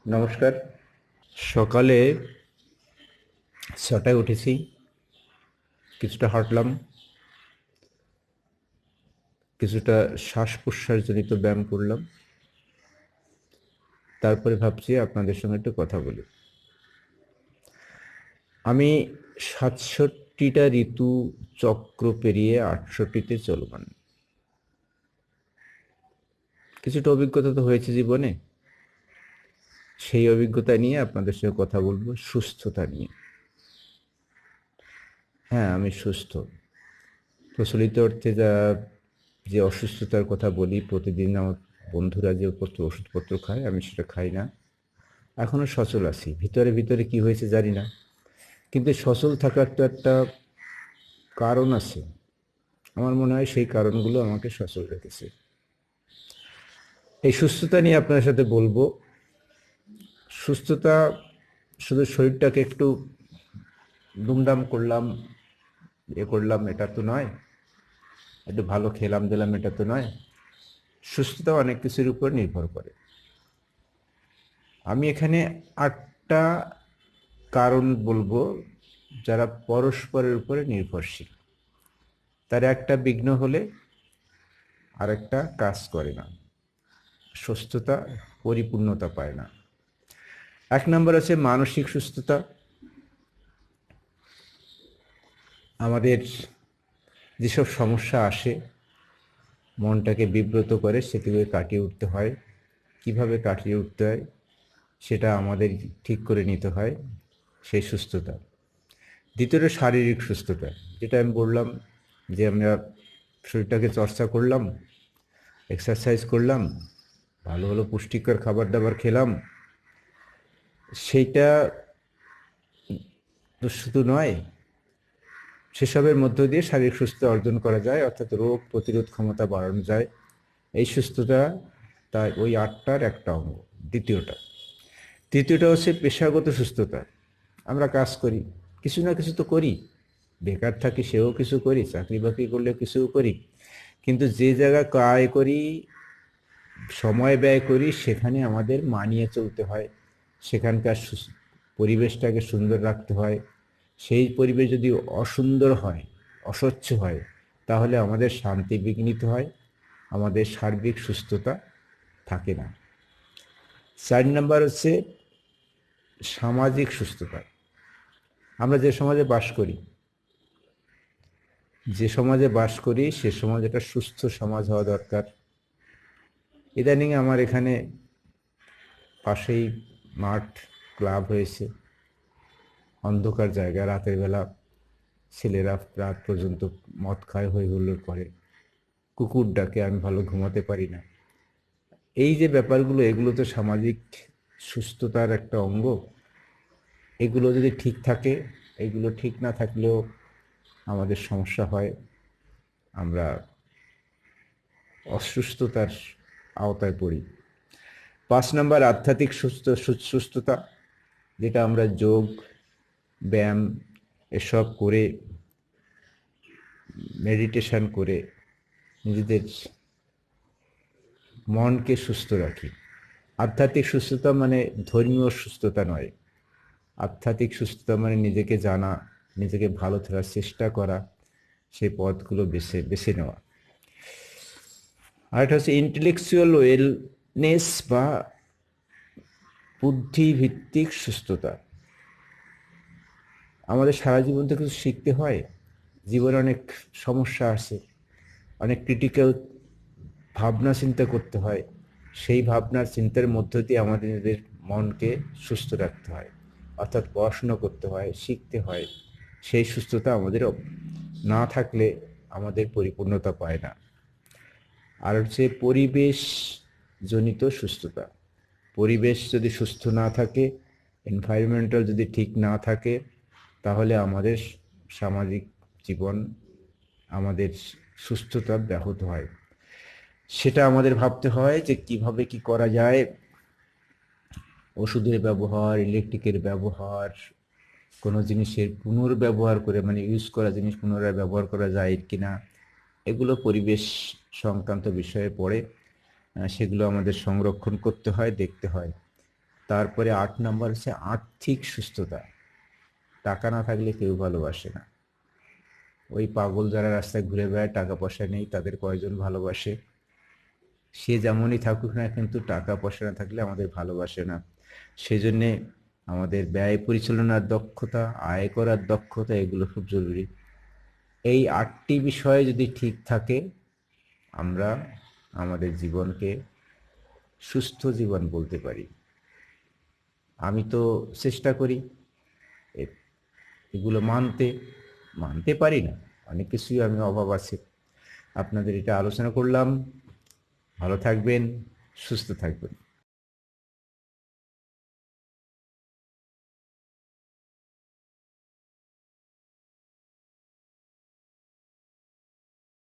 নমস্কার। সকালে 6টায় উঠেছি, কিছুটা হাঁটলাম, কিছুটা শ্বাস প্রশ্বাসজনিত ব্যায়াম করলাম। তারপরে ভাবছি আপনাদের সঙ্গে একটু কথা বলি। আমি 67টা ঋতু চক্র পেরিয়ে 68তে চলমান। কিছুটা অভিজ্ঞতা তো হয়েছে জীবনে, সেই অভিজ্ঞতা নিয়ে আপনাদের সঙ্গে কথা বলবো সুস্থতা নিয়ে। হ্যাঁ, আমি সুস্থ। প্রচলিত অর্থে যে অসুস্থতার কথা বলি, প্রতিদিন আমার বন্ধুরা যে ওষুধপত্র খায়, আমি সেটা খাই না। এখনও সচল আছি, ভিতরে ভিতরে কি হয়েছে জানি না, কিন্তু সচল থাকার তো একটা কারণ আছে। আমার মনে হয় সেই কারণগুলো আমাকে সচল রেখেছে। এই সুস্থতা নিয়ে আপনার সাথে বলবো। সুস্থতা শুধু শরীরটাকে একটু দুমদাম করলাম, করলাম, এটা তো নয়। একটু ভালো খেলাম দিলাম, এটা তো নয়। সুস্থতা অনেক কিছুর উপর নির্ভর করে। আমি এখানে 8টা কারণ বলবো যারা পরস্পরের উপরে নির্ভরশীল। তার একটা বিঘ্ন হলে আরেকটা কাজ করে না, সুস্থতা পরিপূর্ণতা পায় না। 1 নম্বর আছে মানসিক সুস্থতা। আমাদের যেসব সমস্যা আসে, মনটাকে বিব্রত করে, সেগুলোকে কাটিয়ে উঠতে হয়। কিভাবে কাটিয়ে উঠতে হয় সেটা আমাদের ঠিক করে নিতে হয়, সেই সুস্থতা। দ্বিতীয়টা শারীরিক সুস্থতা, যেটা আমি বললাম যে আমরা শরীরটাকে চর্চা করলাম, এক্সারসাইজ করলাম, ভালো ভালো পুষ্টিকর খাবার দাবার খেলাম। সেইটা তো শুধু নয়, সেসবের মধ্য দিয়ে শারীরিক সুস্থতা অর্জন করা যায়, অর্থাৎ রোগ প্রতিরোধ ক্ষমতা বাড়ানো যায়। এই সুস্থতা তাই ওই 8টার একটা অঙ্গ। তৃতীয়টা হচ্ছে পেশাগত সুস্থতা। আমরা কাজ করি, কিছু না কিছু তো করি, বেকার থাকি সেও কিছু করি, চাকরি বাকরি করলেও কিছু করি, কিন্তু যে জায়গায় কাজ করি, সময় ব্যয় করি, সেখানে আমাদের মানিয়ে চলতে হয়। সেখানকার পরিবেশটাকে সুন্দর রাখতে হয়। সেই পরিবেশ যদি অসুন্দর হয়, অস্বচ্ছ হয়, তাহলে আমাদের শান্তি বিঘ্নিত হয়, আমাদের সার্বিক সুস্থতা থাকে না। 4 নম্বর হচ্ছে সামাজিক সুস্থতা। আমরা যে সমাজে বাস করি সে সমাজ একটা সুস্থ সমাজ হওয়া দরকার। ইদানিং আমার এখানে পাশেই মাঠ, ক্লাব হয়েছে, অন্ধকার জায়গা, রাতের বেলা ছেলেরা রাত পর্যন্ত মদ খায়, হই হুল্লোড় করে, কুকুর ডাকে, আমি ভালো ঘুমাতে পারি না। এই যে ব্যাপারগুলো, এগুলো তো সামাজিক সুস্থতার একটা অঙ্গ। এগুলো যদি ঠিক থাকে, এগুলো ঠিক না থাকলেও আমাদের সমস্যা হয়, আমরা অসুস্থতার আওতায় পড়ি। 5 নম্বর আধ্যাত্মিক সুস্থতা, যেটা আমরা যোগ, ব্যায়াম এসব করে, মেডিটেশন করে নিজেদের মনকে সুস্থ রাখি। আধ্যাত্মিক সুস্থতা মানে ধর্মীয় সুস্থতা নয়। আধ্যাত্মিক সুস্থতা মানে নিজেকে জানা, নিজেকে ভালো থাকার চেষ্টা করা, সেই পথগুলো বেছে বেছে নেওয়া। আর এটা হচ্ছে ইন্টেলেকচুয়াল ওয়েলনেস বা বুদ্ধিভিত্তিক সুস্থতা। আমাদের সারা জীবন তো কিছু শিখতে হয়, জীবনে অনেক সমস্যা আসে, অনেক ক্রিটিক্যাল ভাবনা চিন্তা করতে হয়। সেই ভাবনার চিন্তার মধ্য দিয়ে আমাদের নিজেদের মনকে সুস্থ রাখতে হয়, অর্থাৎ পড়াশুনো করতে হয়, শিখতে হয়। সেই সুস্থতা আমাদের না থাকলে আমাদের পরিপূর্ণতা পায় না। আর হচ্ছে পরিবেশ জনিত সুস্থতা। পরিবেশ যদি সুস্থ না থাকে, এনভায়রনমেন্টাল যদি ঠিক না থাকে, তাহলে আমাদের সামাজিক জীবন, আমাদের সুস্থতা ব্যাহত হয়। সেটা আমাদের ভাবতে হয় যে কিভাবে কি করা যায়। ওষুধের ব্যবহার, ইলেকট্রিকের ব্যবহার, কোনো জিনিসের পুনর্ব্যবহার করে, মানে ইউজ করা জিনিস পুনরায় ব্যবহার করা যায় কিনা, এগুলো পরিবেশ সংক্রান্ত বিষয়ে পড়ে। সেগুলো আমাদের সংরক্ষণ করতে হয়, দেখতে হয়। তারপরে 8 নাম্বার হচ্ছে আর্থিক সুস্থতা। টাকা না থাকলে কেউ ভালোবাসে না। ওই পাগল যারা রাস্তায় ঘুরে বেড়ায়, টাকা পয়সা নেই, তাদের কয়জন ভালোবাসে? সে যেমনই থাকুক না, কিন্তু টাকা পয়সা না থাকলে আমাদের ভালোবাসে না। সেজন্যে আমাদের ব্যয় পরিচালনার দক্ষতা, আয় করার দক্ষতা, এগুলো খুব জরুরি। এই 8টি বিষয় যদি ঠিক থাকে, আমরা আমাদের জীবনকে সুস্থ জীবন বলতে পারি। আমি তো চেষ্টা করি এগুলো মানতে। মানতে পারি না, অনেক কিছুই আমি অভাব আছে। আপনাদের এটা আলোচনা করলাম। ভালো থাকবেন, সুস্থ থাকবেন।